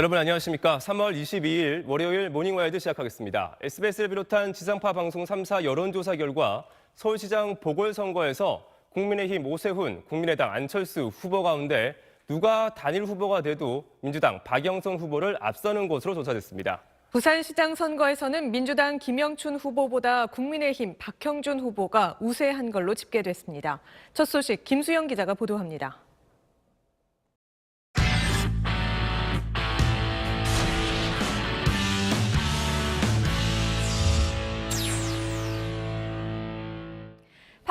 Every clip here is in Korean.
여러분 안녕하십니까? 3월 22일 월요일 모닝와이드 시작하겠습니다. SBS를 비롯한 지상파 방송 3사 여론조사 결과 서울시장 보궐선거에서 국민의힘 오세훈, 국민의당 안철수 후보 가운데 누가 단일 후보가 돼도 민주당 박영선 후보를 앞서는 것으로 조사됐습니다. 부산시장 선거에서는 민주당 김영춘 후보보다 국민의힘 박형준 후보가 우세한 걸로 집계됐습니다. 첫 소식 김수영 기자가 보도합니다.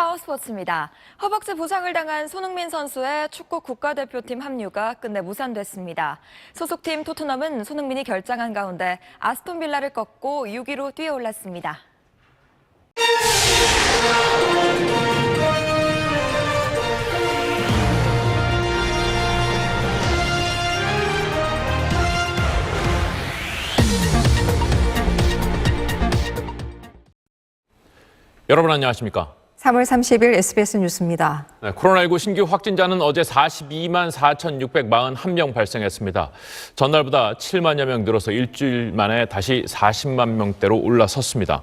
파워스포츠입니다. 허벅지 부상을 당한 손흥민 선수의 축구 국가대표팀 합류가 끝내 무산됐습니다. 소속팀 토트넘은 손흥민이 결장한 가운데 아스톤빌라를 꺾고 6위로 뛰어올랐습니다. 여러분 안녕하십니까? 3월 30일 SBS 뉴스입니다. 네, 코로나19 신규 확진자는 어제 42만 4,641명 발생했습니다. 전날보다 7만여 명 늘어서 일주일 만에 다시 40만 명대로 올라섰습니다.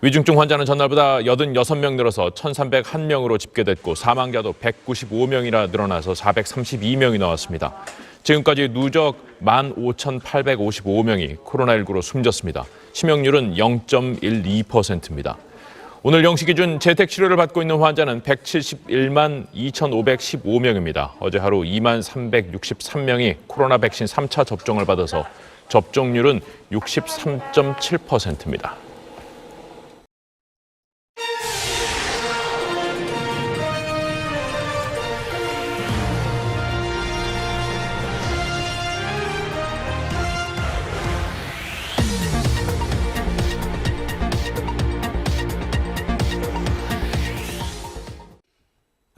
위중증 환자는 전날보다 86명 늘어서 1,301명으로 집계됐고 사망자도 195명이나 늘어나서 432명이 나왔습니다. 지금까지 누적 15,855명이 코로나19로 숨졌습니다. 치명률은 0.12%입니다. 오늘 0시 기준 재택 치료를 받고 있는 환자는 171만 2,515명입니다. 어제 하루 2만 363명이 코로나 백신 3차 접종을 받아서 접종률은 63.7%입니다.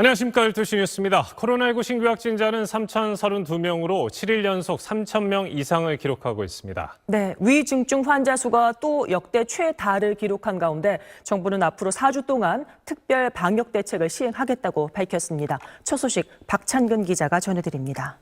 안녕하십니까. 12시 뉴스입니다. 코로나19 신규 확진자는 3,032명으로 7일 연속 3,000명 이상을 기록하고 있습니다. 네, 위중증 환자 수가 또 역대 최다를 기록한 가운데 정부는 앞으로 4주 동안 특별 방역 대책을 시행하겠다고 밝혔습니다. 첫 소식 박찬근 기자가 전해드립니다.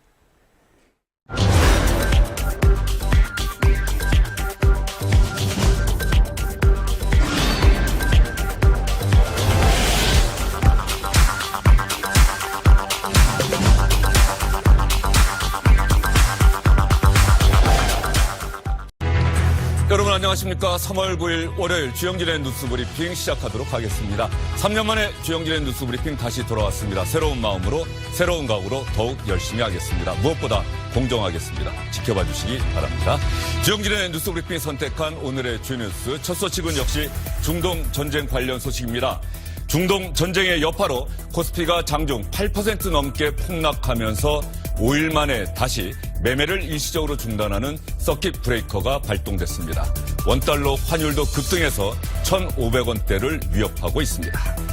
여러분 안녕하십니까. 3월 9일 월요일 주영진의 뉴스 브리핑 시작하도록 하겠습니다. 3년 만에 주영진의 뉴스 브리핑 다시 돌아왔습니다. 새로운 마음으로 새로운 각오로 더욱 열심히 하겠습니다. 무엇보다 공정하겠습니다. 지켜봐 주시기 바랍니다. 주영진의 뉴스 브리핑이 선택한 오늘의 주뉴스 첫 소식은 역시 중동 전쟁 관련 소식입니다. 중동 전쟁의 여파로 코스피가 장중 8% 넘게 폭락하면서 5일 만에 다시 매매를 일시적으로 중단하는 서킷 브레이커가 발동됐습니다. 원달러 환율도 급등해서 1,500원대를 위협하고 있습니다.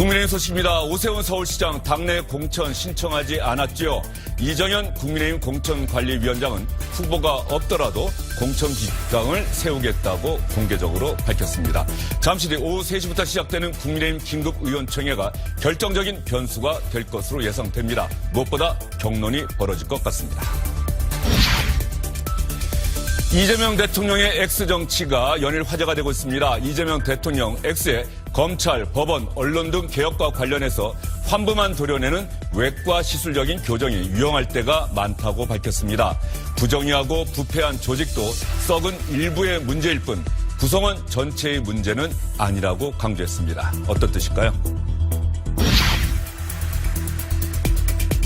국민의힘 소식입니다. 오세훈 서울시장 당내 공천 신청하지 않았지요. 이정현 국민의힘 공천관리위원장은 후보가 없더라도 공천 기강을 세우겠다고 공개적으로 밝혔습니다. 잠시 뒤 오후 3시부터 시작되는 국민의힘 긴급의원총회가 결정적인 변수가 될 것으로 예상됩니다. 무엇보다 격론이 벌어질 것 같습니다. 이재명 대통령의 X정치가 연일 화제가 되고 있습니다. 이재명 대통령 X의 검찰, 법원, 언론 등 개혁과 관련해서 환부만 도려내는 외과 시술적인 교정이 유용할 때가 많다고 밝혔습니다. 부정의하고 부패한 조직도 썩은 일부의 문제일 뿐 구성원 전체의 문제는 아니라고 강조했습니다. 어떤 뜻일까요?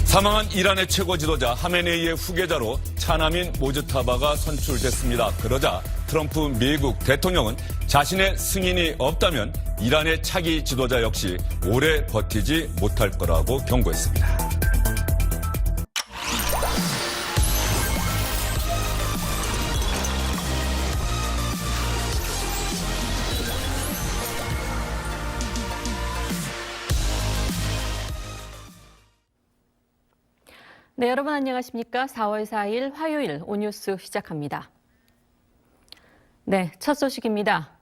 사망한 이란의 최고 지도자 하메네이의 후계자로 차남인 모즈타바가 선출됐습니다. 그러자 트럼프 미국 대통령은 자신의 승인이 없다면 이란의 차기 지도자 역시 오래 버티지 못할 거라고 경고했습니다. 네, 여러분 안녕하십니까? 4월 4일 화요일 오뉴스 시작합니다. 네, 첫 소식입니다.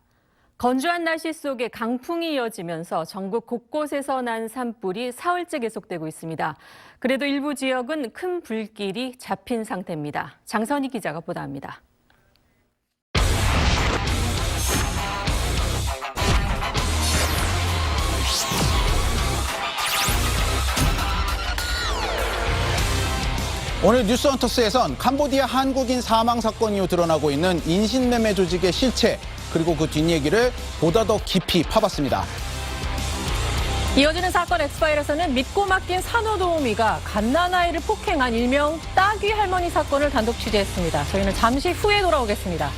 건조한 날씨 속에 강풍이 이어지면서 전국 곳곳에서 난 산불이 사흘째 계속되고 있습니다. 그래도 일부 지역은 큰 불길이 잡힌 상태입니다. 장선희 기자가 보도합니다. 오늘 뉴스헌터스에선 캄보디아 한국인 사망 사건 이후 드러나고 있는 인신매매 조직의 실체, 그리고 그 뒷얘기를 보다 더 깊이 파봤습니다. 이어지는 사건 엑스파일에서는 믿고 맡긴 산후도우미가 갓난아이를 폭행한 일명 따귀 할머니 사건을 단독 취재했습니다. 저희는 잠시 후에 돌아오겠습니다.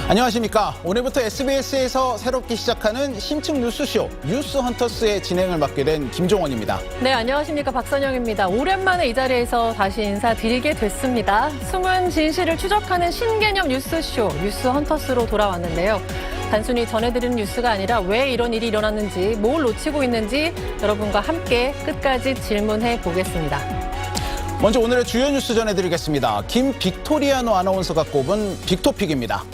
안녕하십니까. 오늘부터 SBS에서 새롭게 시작하는 심층 뉴스쇼 뉴스헌터스의 진행을 맡게 된 김종원입니다. 네, 안녕하십니까. 박선영입니다. 오랜만에 이 자리에서 다시 인사드리게 됐습니다. 숨은 진실을 추적하는 신개념 뉴스쇼 뉴스헌터스로 돌아왔는데요. 단순히 전해드리는 뉴스가 아니라 왜 이런 일이 일어났는지, 뭘 놓치고 있는지 여러분과 함께 끝까지 질문해 보겠습니다. 먼저 오늘의 주요 뉴스 전해드리겠습니다. 김빅토리아노 아나운서가 꼽은 빅토픽입니다.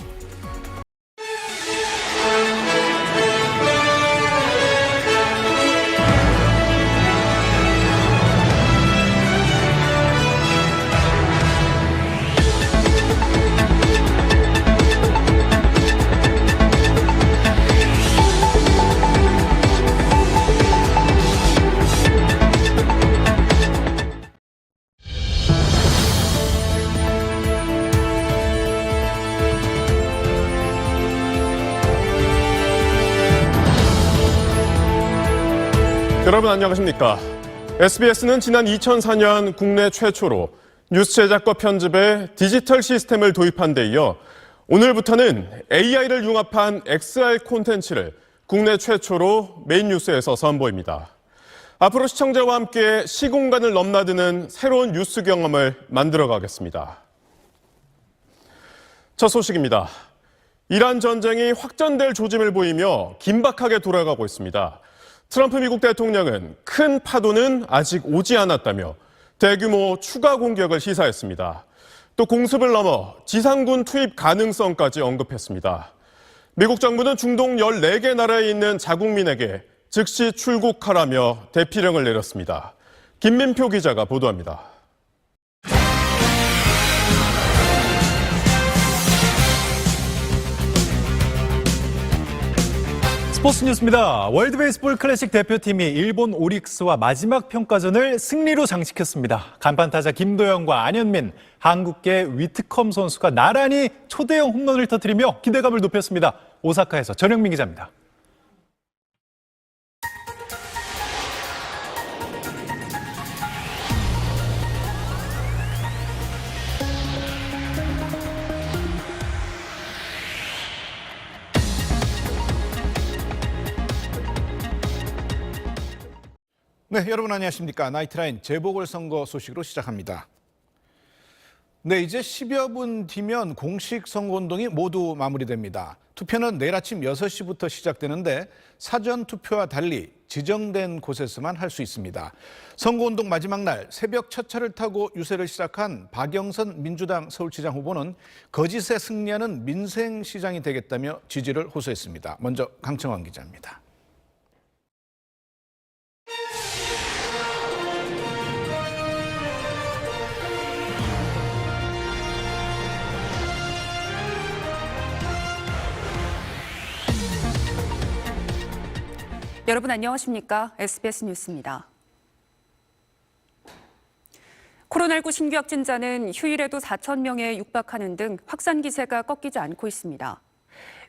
여러분 안녕하십니까. SBS는 지난 2004년 국내 최초로 뉴스 제작과 편집에 디지털 시스템을 도입한 데 이어 오늘부터는 AI를 융합한 XR 콘텐츠를 국내 최초로 메인 뉴스에서 선보입니다. 앞으로 시청자와 함께 시공간을 넘나드는 새로운 뉴스 경험을 만들어 가겠습니다. 첫 소식입니다. 이란 전쟁이 확전될 조짐을 보이며 긴박하게 돌아가고 있습니다. 트럼프 미국 대통령은 큰 파도는 아직 오지 않았다며 대규모 추가 공격을 시사했습니다. 또 공습을 넘어 지상군 투입 가능성까지 언급했습니다. 미국 정부는 중동 14개 나라에 있는 자국민에게 즉시 출국하라며 대피령을 내렸습니다. 김민표 기자가 보도합니다. 스포츠 뉴스입니다. 월드 베이스볼 클래식 대표팀이 일본 오릭스와 마지막 평가전을 승리로 장식했습니다. 간판 타자 김도영과 안현민, 한국계 위트컴 선수가 나란히 초대형 홈런을 터뜨리며 기대감을 높였습니다. 오사카에서 전영민 기자입니다. 네, 여러분 안녕하십니까. 나이트라인 재보궐선거 소식으로 시작합니다. 네, 이제 10여 분 뒤면 공식 선거운동이 모두 마무리됩니다. 투표는 내일 아침 6시부터 시작되는데 사전 투표와 달리 지정된 곳에서만 할 수 있습니다. 선거운동 마지막 날 새벽 첫 차를 타고 유세를 시작한 박영선 민주당 서울시장 후보는 거짓에 승리하는 민생시장이 되겠다며 지지를 호소했습니다. 먼저 강청원 기자입니다. 여러분 안녕하십니까? SBS 뉴스입니다. 코로나19 신규 확진자는 휴일에도 4,000명에 육박하는 등 확산 기세가 꺾이지 않고 있습니다.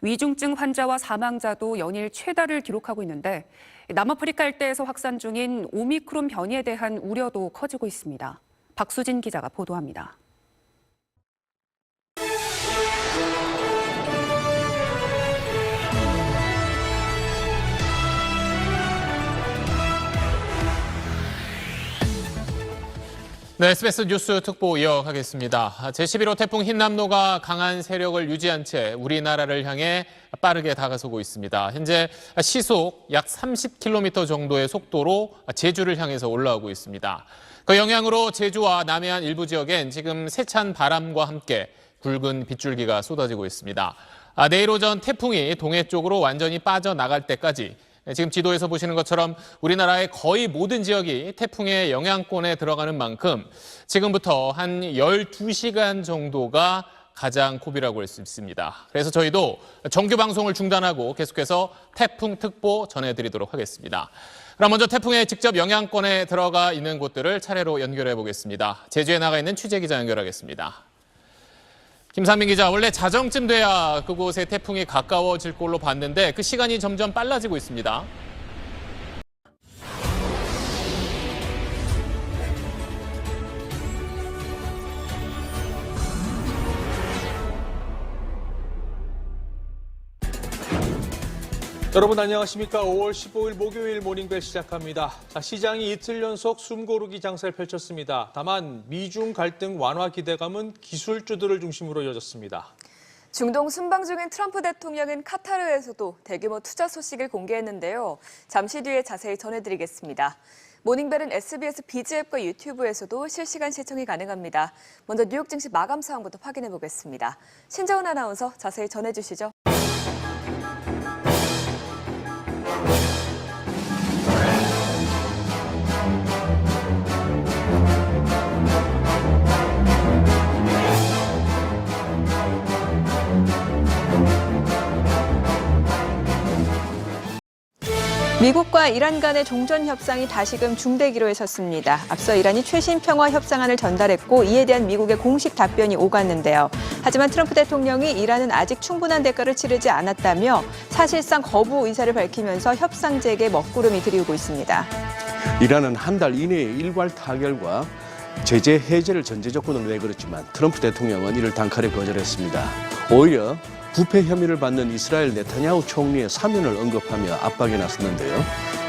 위중증 환자와 사망자도 연일 최다를 기록하고 있는데 남아프리카 일대에서 확산 중인 오미크론 변이에 대한 우려도 커지고 있습니다. 박수진 기자가 보도합니다. 네, SBS 뉴스 특보 이어가겠습니다. 제11호 태풍 흰남노가 강한 세력을 유지한 채 우리나라를 향해 빠르게 다가서고 있습니다. 현재 시속 약 30km 정도의 속도로 제주를 향해서 올라오고 있습니다. 그 영향으로 제주와 남해안 일부 지역엔 지금 세찬 바람과 함께 굵은 빗줄기가 쏟아지고 있습니다. 내일 오전 태풍이 동해 쪽으로 완전히 빠져나갈 때까지 지금 지도에서 보시는 것처럼 우리나라의 거의 모든 지역이 태풍의 영향권에 들어가는 만큼 지금부터 한 12시간 정도가 가장 고비라고 할 수 있습니다. 그래서 저희도 정규 방송을 중단하고 계속해서 태풍 특보 전해드리도록 하겠습니다. 그럼 먼저 태풍의 직접 영향권에 들어가 있는 곳들을 차례로 연결해 보겠습니다. 제주에 나가 있는 취재기자 연결하겠습니다. 김상민 기자, 원래 자정쯤 돼야 그곳에 태풍이 가까워질 걸로 봤는데 그 시간이 점점 빨라지고 있습니다. 여러분 안녕하십니까. 5월 15일 목요일 모닝벨 시작합니다. 시장이 이틀 연속 숨고르기 장사를 펼쳤습니다. 다만 미중 갈등 완화 기대감은 기술주들을 중심으로 이어졌습니다. 중동 순방 중인 트럼프 대통령은 카타르에서도 대규모 투자 소식을 공개했는데요. 잠시 뒤에 자세히 전해드리겠습니다. 모닝벨은 SBS 비즈앱과 유튜브에서도 실시간 시청이 가능합니다. 먼저 뉴욕 증시 마감 상황부터 확인해 보겠습니다. 신재원 아나운서 자세히 전해주시죠. 미국과 이란 간의 종전 협상이 다시금 중대기로에 섰습니다. 앞서 이란이 최신 평화 협상안을 전달했고 이에 대한 미국의 공식 답변이 오갔는데요. 하지만 트럼프 대통령이 이란은 아직 충분한 대가를 치르지 않았다며 사실상 거부 의사를 밝히면서 협상 재개에 먹구름이 들이우고 있습니다. 이란은 한 달 이내에 일괄 타결과 제재 해제를 전제 조건으로 내걸었지만 트럼프 대통령은 이를 단칼에 거절했습니다. 오히려 부패 혐의를 받는 이스라엘 네타냐후 총리의 사면을 언급하며 압박에 나섰는데요.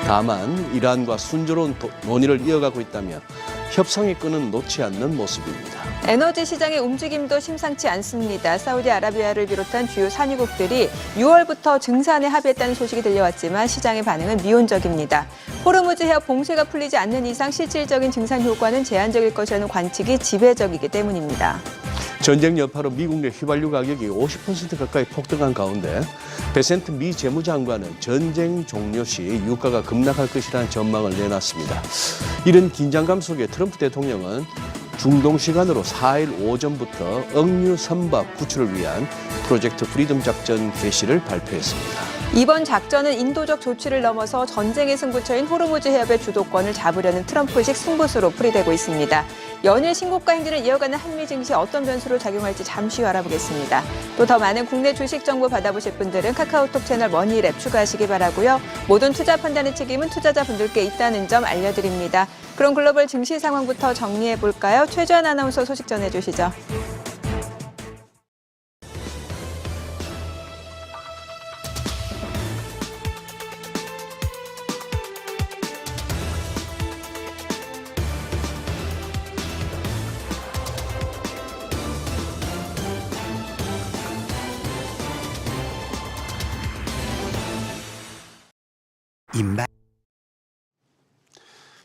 다만 이란과 순조로운 논의를 이어가고 있다며 협상의 끈은 놓지 않는 모습입니다. 에너지 시장의 움직임도 심상치 않습니다. 사우디아라비아를 비롯한 주요 산유국들이 6월부터 증산에 합의했다는 소식이 들려왔지만 시장의 반응은 미온적입니다. 호르무즈 해협 봉쇄가 풀리지 않는 이상 실질적인 증산 효과는 제한적일 것이라는 관측이 지배적이기 때문입니다. 전쟁 여파로 미국 내 휘발유 가격이 50% 가까이 폭등한 가운데 베센트 미 재무장관은 전쟁 종료 시 유가가 급락할 것이라는 전망을 내놨습니다. 이런 긴장감 속에 트럼프 대통령은 중동 시간으로 4일 오전부터 억류 선박 구출을 위한 프로젝트 프리덤 작전 개시를 발표했습니다. 이번 작전은 인도적 조치를 넘어서 전쟁의 승부처인 호르무즈 해협의 주도권을 잡으려는 트럼프식 승부수로 풀이되고 있습니다. 연일 신고가 행진을 이어가는 한미 증시에 어떤 변수로 작용할지 잠시 후 알아보겠습니다. 또 더 많은 국내 주식 정보 받아보실 분들은 카카오톡 채널 머니랩 추가하시기 바라고요. 모든 투자 판단의 책임은 투자자분들께 있다는 점 알려드립니다. 그럼 글로벌 증시 상황부터 정리해 볼까요? 최주한 아나운서 소식 전해주시죠.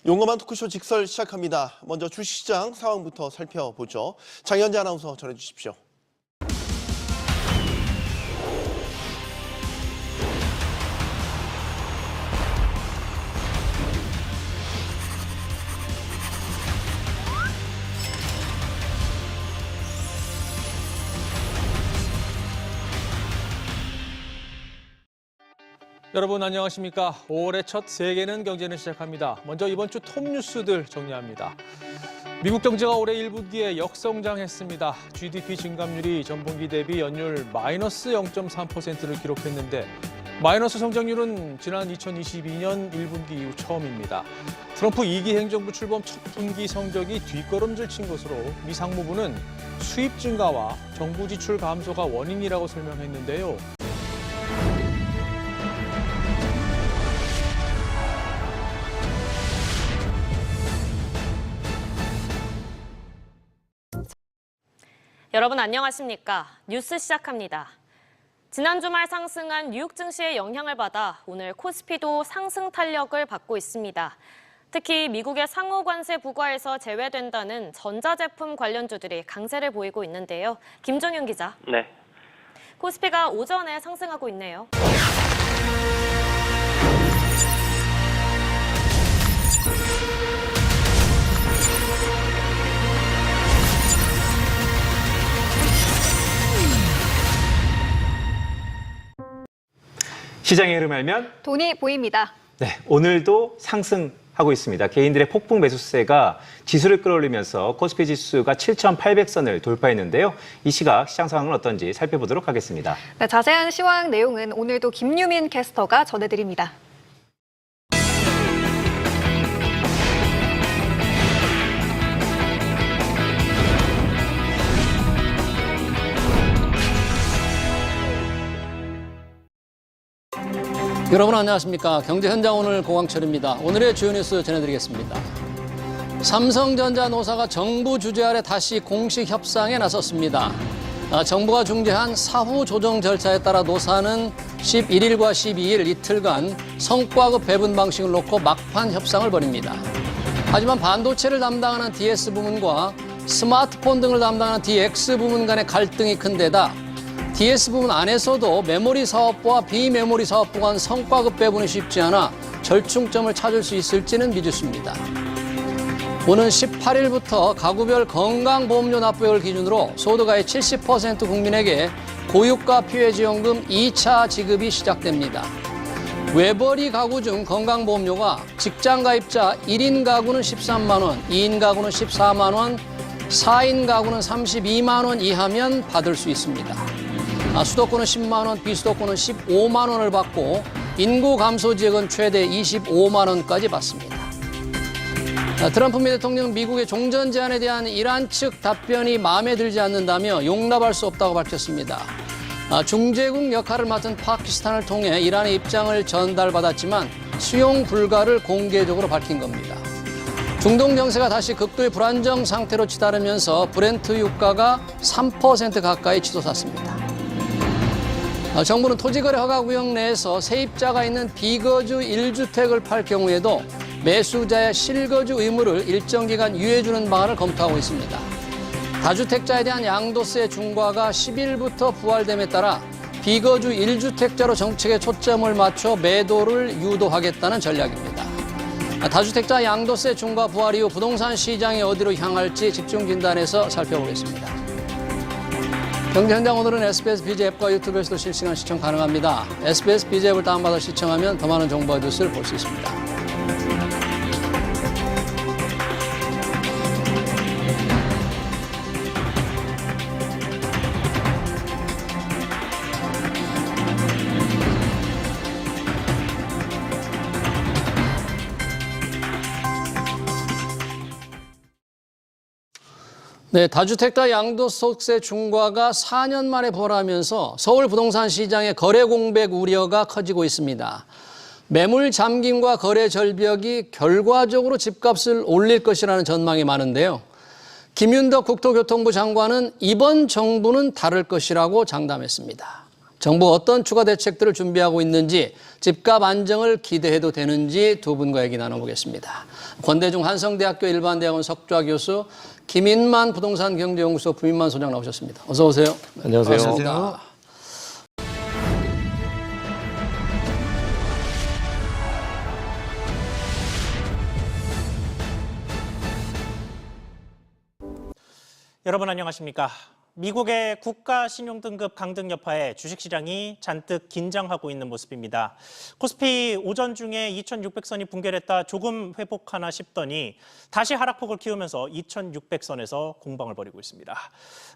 용감한 토크쇼 직설 시작합니다. 먼저 주식시장 상황부터 살펴보죠. 장현재 아나운서 전해주십시오. 여러분 안녕하십니까. 5월의 첫 세계는 경제는 시작합니다. 먼저 이번 주 톱 뉴스들 정리합니다. 미국 경제가 올해 1분기에 역성장했습니다. GDP 증감률이 전분기 대비 연율 마이너스 0.3%를 기록했는데 마이너스 성장률은 지난 2022년 1분기 이후 처음입니다. 트럼프 2기 행정부 출범 첫 분기 성적이 뒷걸음질 친 것으로 미 상무부는 수입 증가와 정부 지출 감소가 원인이라고 설명했는데요. 여러분 안녕하십니까? 뉴스 시작합니다. 지난 주말 상승한 뉴욕 증시의 영향을 받아 오늘 코스피도 상승 탄력을 받고 있습니다. 특히 미국의 상호 관세 부과에서 제외된다는 전자제품 관련주들이 강세를 보이고 있는데요. 김종윤 기자. 네. 코스피가 오전에 상승하고 있네요. 시장의 흐름 알면 돈이 보입니다. 네, 오늘도 상승하고 있습니다. 개인들의 폭풍 매수세가 지수를 끌어올리면서 코스피 지수가 7,800선을 돌파했는데요. 이 시각 시장 상황은 어떤지 살펴보도록 하겠습니다. 네, 자세한 시황 내용은 오늘도 김유민 캐스터가 전해드립니다. 여러분 안녕하십니까. 경제 현장 오늘 고광철입니다. 오늘의 주요 뉴스 전해드리겠습니다. 삼성전자 노사가 정부 주재 아래 다시 공식 협상에 나섰습니다. 정부가 중재한 사후 조정 절차에 따라 노사는 11일과 12일 이틀간 성과급 배분 방식을 놓고 막판 협상을 벌입니다. 하지만 반도체를 담당하는 DS 부문과 스마트폰 등을 담당하는 DX 부문 간의 갈등이 큰 데다 DS 부문 안에서도 메모리 사업부와 비메모리 사업부 간 성과급 배분이 쉽지 않아 절충점을 찾을 수 있을지는 미지수입니다. 오는 18일부터 가구별 건강보험료 납부액을 기준으로 소득의 70% 국민에게 고유가 피해지원금 2차 지급이 시작됩니다. 외벌이 가구 중 건강보험료가 직장가입자 1인 가구는 13만 원, 2인 가구는 14만 원, 4인 가구는 32만 원 이하면 받을 수 있습니다. 수도권은 10만 원, 비수도권은 15만 원을 받고 인구 감소 지역은 최대 25만 원까지 받습니다. 트럼프 미 대통령 미국의 종전 제안에 대한 이란 측 답변이 마음에 들지 않는다며 용납할 수 없다고 밝혔습니다. 중재국 역할을 맡은 파키스탄을 통해 이란의 입장을 전달받았지만 수용 불가를 공개적으로 밝힌 겁니다. 중동 정세가 다시 극도의 불안정 상태로 치달으면서 브렌트 유가가 3% 가까이 치솟았습니다. 정부는 토지거래 허가구역 내에서 세입자가 있는 비거주 1주택을 팔 경우에도 매수자의 실거주 의무를 일정 기간 유예해주는 방안을 검토하고 있습니다. 다주택자에 대한 양도세 중과가 10일부터 부활됨에 따라 비거주 1주택자로 정책에 초점을 맞춰 매도를 유도하겠다는 전략입니다. 다주택자 양도세 중과 부활 이후 부동산 시장이 어디로 향할지 집중 진단해서 살펴보겠습니다. 경제 현장 오늘은 SBS BJ 앱과 유튜브에서도 실시간 시청 가능합니다. SBS BJ 앱을 다운받아 시청하면 더 많은 정보와 뉴스를 볼 수 있습니다. 네, 다주택자 양도소득세 중과가 4년 만에 부활하면서 서울 부동산 시장의 거래 공백 우려가 커지고 있습니다. 매물 잠김과 거래 절벽이 결과적으로 집값을 올릴 것이라는 전망이 많은데요. 김윤덕 국토교통부 장관은 이번 정부는 다를 것이라고 장담했습니다. 정부 어떤 추가 대책들을 준비하고 있는지, 집값 안정을 기대해도 되는지 두 분과 얘기 나눠보겠습니다. 권대중 한성대학교 일반대학원 석좌 교수, 김인만 부동산 경제연구소 부인만 소장 나오셨습니다. 어서 오세요. 안녕하세요. 반갑습니다. 여러분 안녕하십니까. 미국의 국가 신용등급 강등 여파에 주식시장이 잔뜩 긴장하고 있는 모습입니다. 코스피 오전 중에 2,600선이 붕괴했다 조금 회복하나 싶더니 다시 하락폭을 키우면서 2,600선에서 공방을 벌이고 있습니다.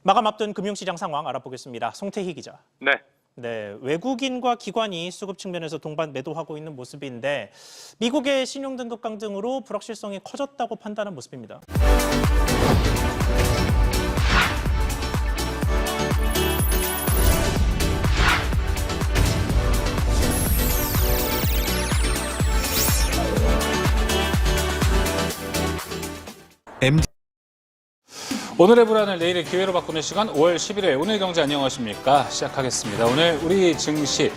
마감 앞둔 금융시장 상황 알아보겠습니다. 송태희 기자. 네, 외국인과 기관이 수급 측면에서 동반 매도하고 있는 모습인데 미국의 신용등급 강등으로 불확실성이 커졌다고 판단한 모습입니다. 오늘의 불안을 내일의 기회로 바꾸는 시간 5월 11일 오늘 경제 안녕하십니까 시작하겠습니다. 오늘 우리 증시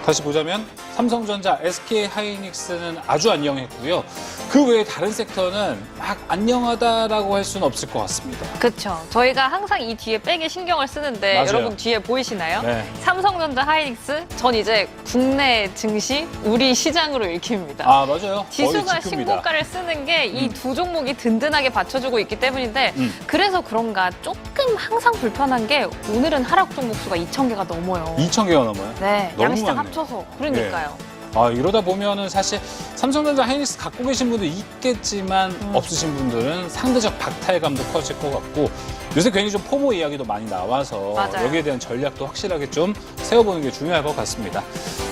다시 보자면 삼성전자, SK하이닉스는 아주 안녕했고요. 그 외에 다른 섹터는 막 안녕하다라고 할 수는 없을 것 같습니다. 그렇죠. 저희가 항상 이 뒤에 백에 신경을 쓰는데 맞아요. 여러분 뒤에 보이시나요? 네. 삼성전자, 하이닉스 전 이제 국내 증시 우리 시장으로 읽힙니다. 아 맞아요. 지수가 거의 지표입니다. 신고가를 쓰는 게 이 두 종목이 든든하게 받쳐주고 있기 때문인데 그래서 그런가 조금 항상 불편한 게 오늘은 하락 종목 수가 2,000개가 넘어요. 2,000개가 넘어요? 네, 너무 양시장 많네요. 합쳐서. 그러니까요. 아, 이러다 보면은 사실 삼성전자, 하이닉스 갖고 계신 분도 있겠지만 없으신 분들은 상대적 박탈감도 커질 것 같고 요새 괜히 좀 포모 이야기도 많이 나와서 맞아요. 여기에 대한 전략도 확실하게 좀 세워보는 게 중요할 것 같습니다.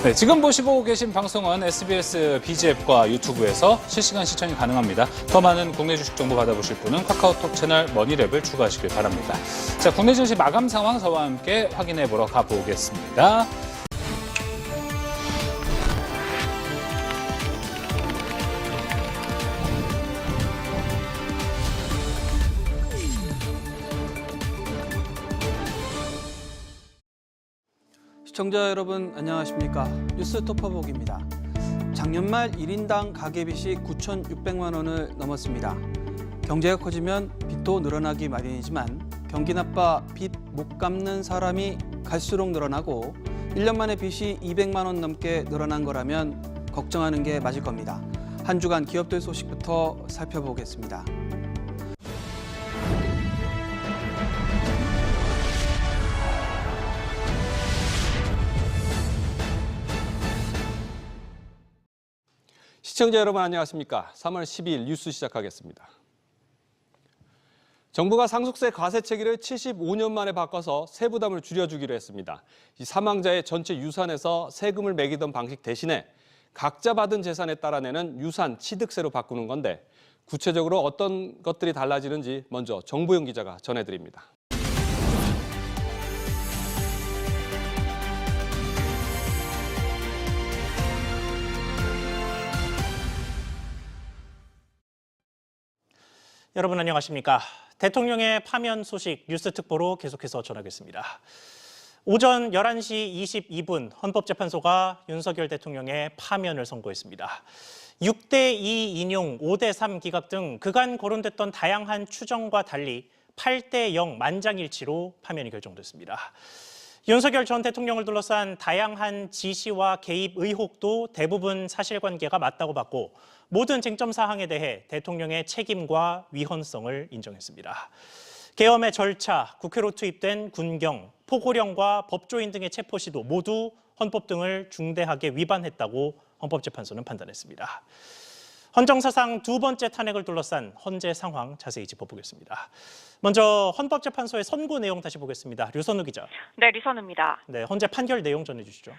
네, 지금 보시고 계신 방송은 SBS BG앱과 유튜브에서 실시간 시청이 가능합니다. 더 많은 국내 주식 정보 받아보실 분은 카카오톡 채널 머니랩을 추가하시길 바랍니다. 자, 국내 증시 마감 상황 저와 함께 확인해 보러 가보겠습니다. 시청자 여러분 안녕하십니까. 뉴스 톱퍼북입니다. 작년 말 1인당 가계빚이 9,600만 원을 넘었습니다. 경제가 커지면 빚도 늘어나기 마련이지만 경기 나빠 빚 못 갚는 사람이 갈수록 늘어나고 1년 만에 빚이 200만 원 넘게 늘어난 거라면 걱정하는 게 맞을 겁니다. 한 주간 기업들 소식부터 살펴보겠습니다. 시청자 여러분 안녕하십니까. 3월 12일 뉴스 시작하겠습니다. 정부가 상속세 과세 체계를 75년 만에 바꿔서 세부담을 줄여주기로 했습니다. 이 사망자의 전체 유산에서 세금을 매기던 방식 대신에 각자 받은 재산에 따라 내는 유산 취득세로 바꾸는 건데 구체적으로 어떤 것들이 달라지는지 먼저 정보영 기자가 전해드립니다. 여러분 안녕하십니까. 대통령의 파면 소식 뉴스 특보로 계속해서 전하겠습니다. 오전 11시 22분 헌법재판소가 윤석열 대통령의 파면을 선고했습니다. 6대2 인용, 5대3 기각 등 그간 거론됐던 다양한 추정과 달리 8대0 만장일치로 파면이 결정됐습니다. 윤석열 전 대통령을 둘러싼 다양한 지시와 개입 의혹도 대부분 사실관계가 맞다고 봤고 모든 쟁점 사항에 대해 대통령의 책임과 위헌성을 인정했습니다. 계엄의 절차, 국회로 투입된 군경, 포고령과 법조인 등의 체포 시도 모두 헌법 등을 중대하게 위반했다고 헌법재판소는 판단했습니다. 헌정사상 두 번째 탄핵을 둘러싼 헌재 상황 자세히 짚어보겠습니다. 먼저 헌법재판소의 선고 내용 다시 보겠습니다. 류선우 기자. 네, 류선우입니다. 네, 헌재 판결 내용 전해주시죠.